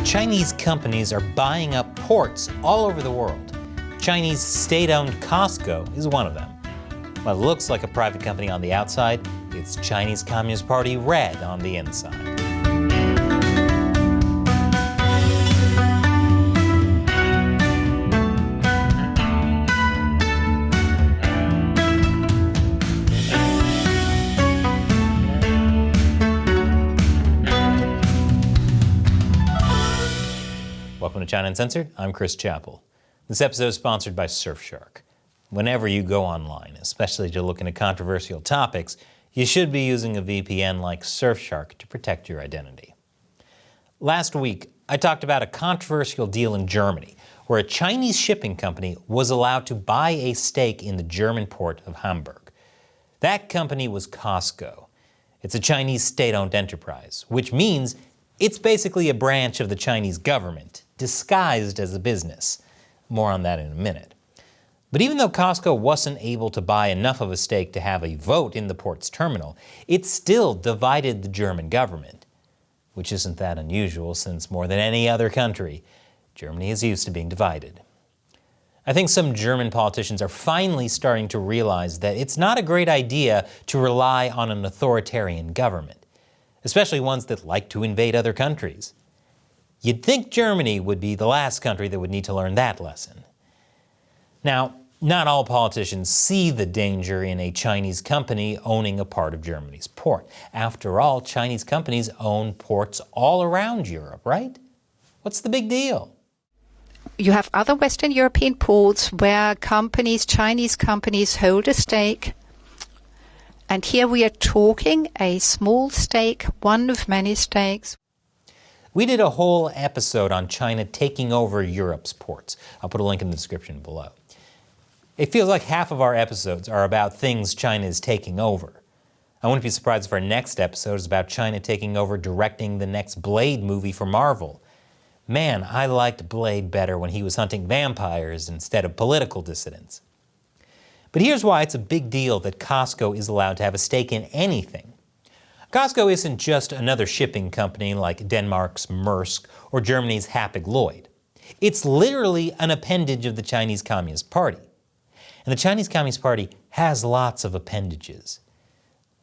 Chinese companies are buying up ports all over the world. Chinese state-owned COSCO is one of them. What looks like a private company on the outside, it's Chinese Communist Party red on the inside. Welcome to China Uncensored. I'm Chris Chappell. This episode is sponsored by Surfshark. Whenever you go online, especially to look into controversial topics, you should be using a VPN like Surfshark to protect your identity. Last week, I talked about a controversial deal in Germany where a Chinese shipping company was allowed to buy a stake in the German port of Hamburg. That company was COSCO. It's a Chinese state-owned enterprise, which means it's basically a branch of the Chinese government, disguised as a business. More on that in a minute. But even though COSCO wasn't able to buy enough of a stake to have a vote in the port's terminal, it still divided the German government, which isn't that unusual since more than any other country, Germany is used to being divided. I think some German politicians are finally starting to realize that it's not a great idea to rely on an authoritarian government, especially ones that like to invade other countries. You'd think Germany would be the last country that would need to learn that lesson. Now, not all politicians see the danger in a Chinese company owning a part of Germany's port. After all, Chinese companies own ports all around Europe, right? What's the big deal? You have other Western European ports where Chinese companies hold a stake. And here we are talking a small stake, one of many stakes. We did a whole episode on China taking over Europe's ports. I'll put a link in the description below. It feels like half of our episodes are about things China is taking over. I wouldn't be surprised if our next episode is about China taking over directing the next Blade movie for Marvel. Man, I liked Blade better when he was hunting vampires instead of political dissidents. But here's why it's a big deal that COSCO is allowed to have a stake in anything. COSCO isn't just another shipping company like Denmark's Maersk or Germany's Hapag-Lloyd. It's literally an appendage of the Chinese Communist Party. And the Chinese Communist Party has lots of appendages.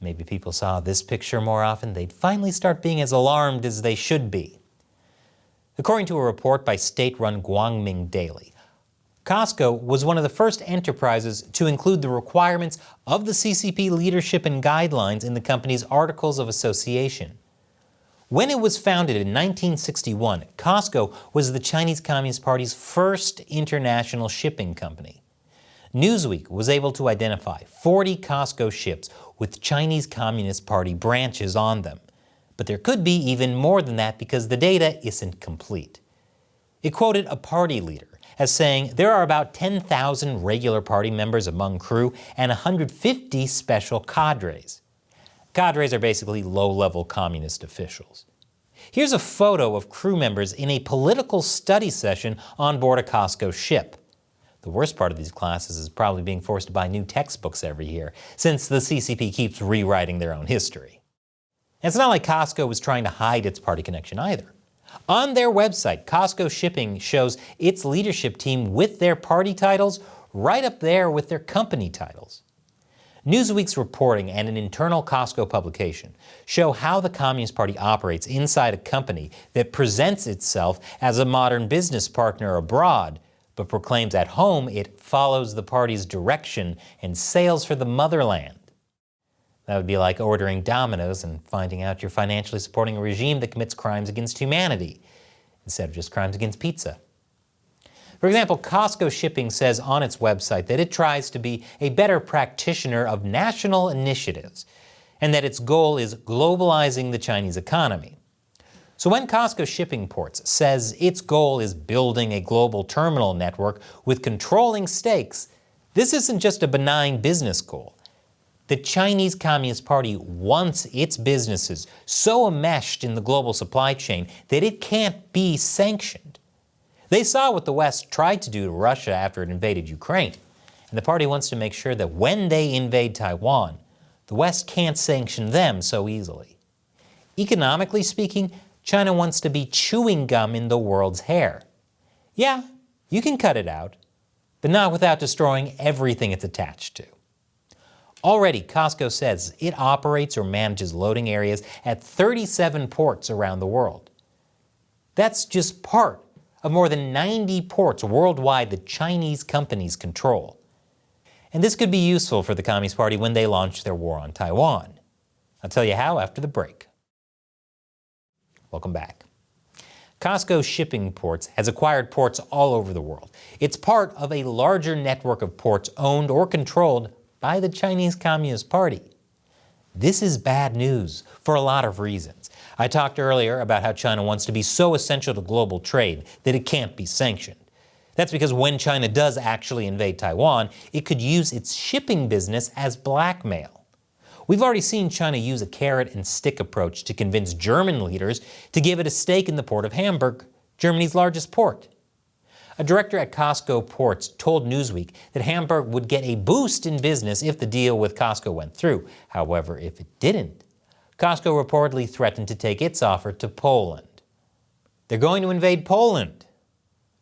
Maybe people saw this picture more often, they'd finally start being as alarmed as they should be. According to a report by state-run Guangming Daily, COSCO was one of the first enterprises to include the requirements of the CCP leadership and guidelines in the company's Articles of Association. When it was founded in 1961, COSCO was the Chinese Communist Party's first international shipping company. Newsweek was able to identify 40 COSCO ships with Chinese Communist Party branches on them. But there could be even more than that because the data isn't complete. It quoted a party leader as saying there are about 10,000 regular party members among crew and 150 special cadres. Cadres are basically low-level communist officials. Here's a photo of crew members in a political study session on board a COSCO ship. The worst part of these classes is probably being forced to buy new textbooks every year, since the CCP keeps rewriting their own history. And it's not like COSCO was trying to hide its party connection either. On their website, COSCO Shipping shows its leadership team with their party titles right up there with their company titles. Newsweek's reporting and an internal COSCO publication show how the Communist Party operates inside a company that presents itself as a modern business partner abroad, but proclaims at home it follows the party's direction and sails for the motherland. That would be like ordering Domino's and finding out you're financially supporting a regime that commits crimes against humanity, instead of just crimes against pizza. For example, COSCO Shipping says on its website that it tries to be a better practitioner of national initiatives, and that its goal is globalizing the Chinese economy. So when COSCO Shipping Ports says its goal is building a global terminal network with controlling stakes, this isn't just a benign business goal. The Chinese Communist Party wants its businesses so enmeshed in the global supply chain that it can't be sanctioned. They saw what the West tried to do to Russia after it invaded Ukraine, and the party wants to make sure that when they invade Taiwan, the West can't sanction them so easily. Economically speaking, China wants to be chewing gum in the world's hair. Yeah, you can cut it out, but not without destroying everything it's attached to. Already, COSCO says it operates or manages loading areas at 37 ports around the world. That's just part of more than 90 ports worldwide that Chinese companies control. And this could be useful for the Communist Party when they launch their war on Taiwan. I'll tell you how after the break. Welcome back. COSCO Shipping Ports has acquired ports all over the world. It's part of a larger network of ports owned or controlled by the Chinese Communist Party. This is bad news for a lot of reasons. I talked earlier about how China wants to be so essential to global trade that it can't be sanctioned. That's because when China does actually invade Taiwan, it could use its shipping business as blackmail. We've already seen China use a carrot and stick approach to convince German leaders to give it a stake in the port of Hamburg, Germany's largest port. A director at COSCO Ports told Newsweek that Hamburg would get a boost in business if the deal with COSCO went through. However, if it didn't, COSCO reportedly threatened to take its offer to Poland. They're going to invade Poland.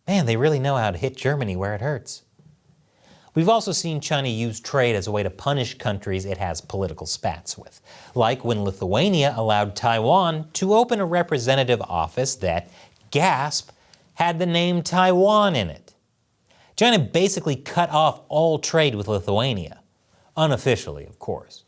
Man, they really know how to hit Germany where it hurts. We've also seen China use trade as a way to punish countries it has political spats with, like when Lithuania allowed Taiwan to open a representative office that, gasp, had the name Taiwan in it. China basically cut off all trade with Lithuania, unofficially, of course.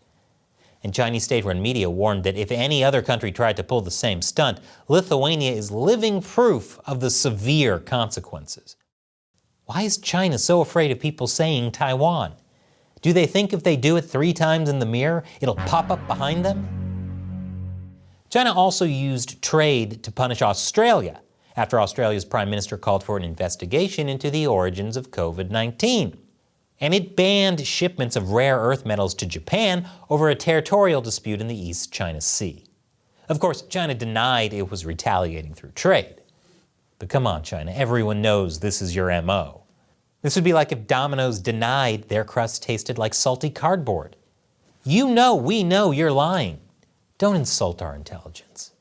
And Chinese state-run media warned that if any other country tried to pull the same stunt, Lithuania is living proof of the severe consequences. Why is China so afraid of people saying Taiwan? Do they think if they do it 3 times in the mirror, it'll pop up behind them? China also used trade to punish Australia after Australia's Prime Minister called for an investigation into the origins of COVID-19. And it banned shipments of rare earth metals to Japan over a territorial dispute in the East China Sea. Of course, China denied it was retaliating through trade. But come on, China, everyone knows this is your MO. This would be like if Domino's denied their crust tasted like salty cardboard. You know, we know you're lying. Don't insult our intelligence.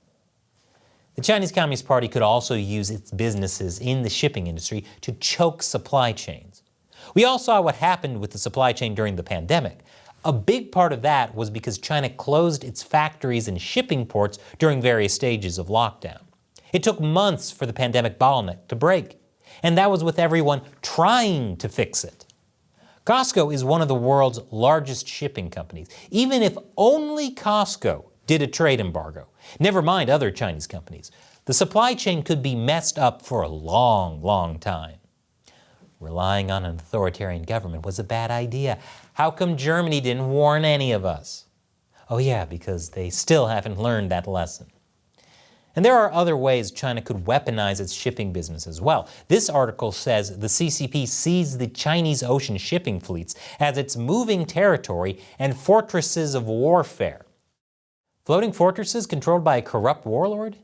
The Chinese Communist Party could also use its businesses in the shipping industry to choke supply chains. We all saw what happened with the supply chain during the pandemic. A big part of that was because China closed its factories and shipping ports during various stages of lockdown. It took months for the pandemic bottleneck to break, and that was with everyone trying to fix it. COSCO is one of the world's largest shipping companies. Even if only COSCO did a trade embargo, never mind other Chinese companies, the supply chain could be messed up for a long, long time. Relying on an authoritarian government was a bad idea. How come Germany didn't warn any of us? Oh yeah, because they still haven't learned that lesson. And there are other ways China could weaponize its shipping business as well. This article says the CCP sees the Chinese ocean shipping fleets as its moving territory and fortresses of warfare. Floating fortresses controlled by a corrupt warlord?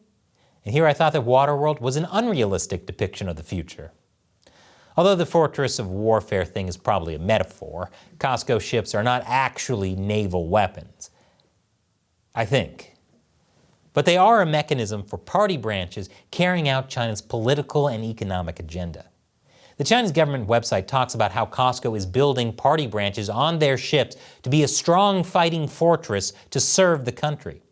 And here I thought that Waterworld was an unrealistic depiction of the future. Although the fortress of warfare thing is probably a metaphor, COSCO ships are not actually naval weapons. I think. But they are a mechanism for party branches carrying out China's political and economic agenda. The Chinese government website talks about how COSCO is building party branches on their ships to be a strong fighting fortress to serve the country.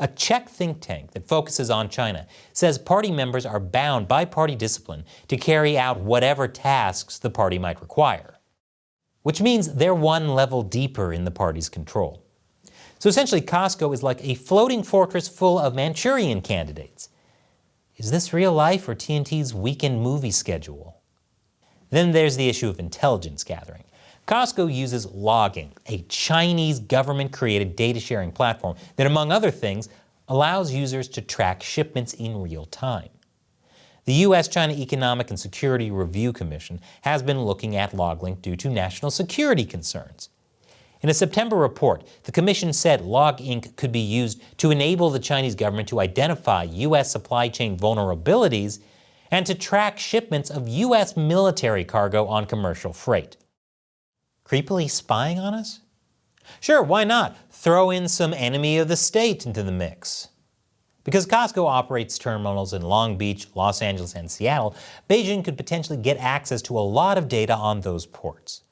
A Czech think tank that focuses on China says party members are bound by party discipline to carry out whatever tasks the party might require, which means they're one level deeper in the party's control. So essentially, COSCO is like a floating fortress full of Manchurian candidates. Is this real life or TNT's weekend movie schedule? Then there's the issue of intelligence gathering. COSCO uses logging, a Chinese government-created data-sharing platform that, among other things, allows users to track shipments in real time. The U.S.-China Economic and Security Review Commission has been looking at logging due to national security concerns. In a September report, the Commission said LogInc could be used to enable the Chinese government to identify U.S. supply chain vulnerabilities and to track shipments of U.S. military cargo on commercial freight. Creepily spying on us? Sure, why not? Throw in some enemy of the state into the mix. Because COSCO operates terminals in Long Beach, Los Angeles, and Seattle, Beijing could potentially get access to a lot of data on those ports.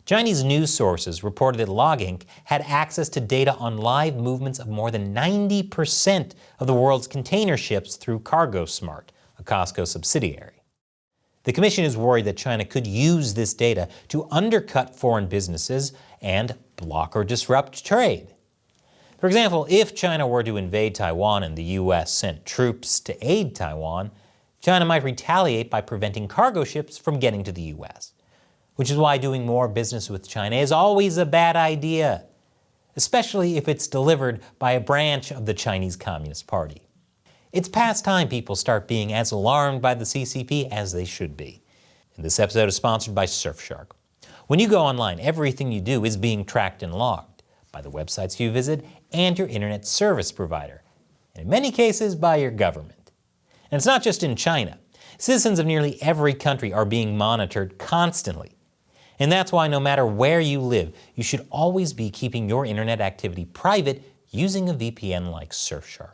Chinese news sources reported that Log Inc. had access to data on live movements of more than 90% of the world's container ships through CargoSmart, a COSCO subsidiary. The Commission is worried that China could use this data to undercut foreign businesses and block or disrupt trade. For example, if China were to invade Taiwan and the U.S. sent troops to aid Taiwan, China might retaliate by preventing cargo ships from getting to the U.S., which is why doing more business with China is always a bad idea, especially if it's delivered by a branch of the Chinese Communist Party. It's past time people start being as alarmed by the CCP as they should be. And this episode is sponsored by Surfshark. When you go online, everything you do is being tracked and logged by the websites you visit and your internet service provider, and in many cases by your government. And it's not just in China. Citizens of nearly every country are being monitored constantly. And that's why no matter where you live, you should always be keeping your internet activity private using a VPN like Surfshark.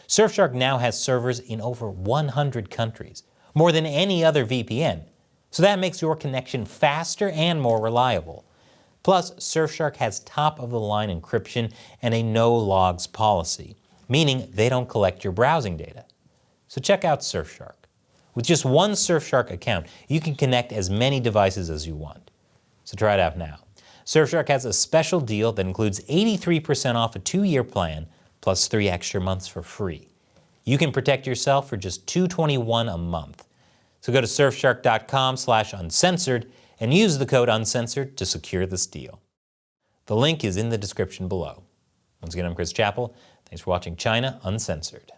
Surfshark now has servers in over 100 countries, more than any other VPN, so that makes your connection faster and more reliable. Plus, Surfshark has top-of-the-line encryption and a no-logs policy, meaning they don't collect your browsing data. So check out Surfshark. With just one Surfshark account, you can connect as many devices as you want. So try it out now. Surfshark has a special deal that includes 83% off a 2-year plan, plus 3 extra months for free. You can protect yourself for just $2.21 a month. So go to surfshark.com/uncensored and use the code uncensored to secure this deal. The link is in the description below. Once again, I'm Chris Chappell. Thanks for watching China Uncensored.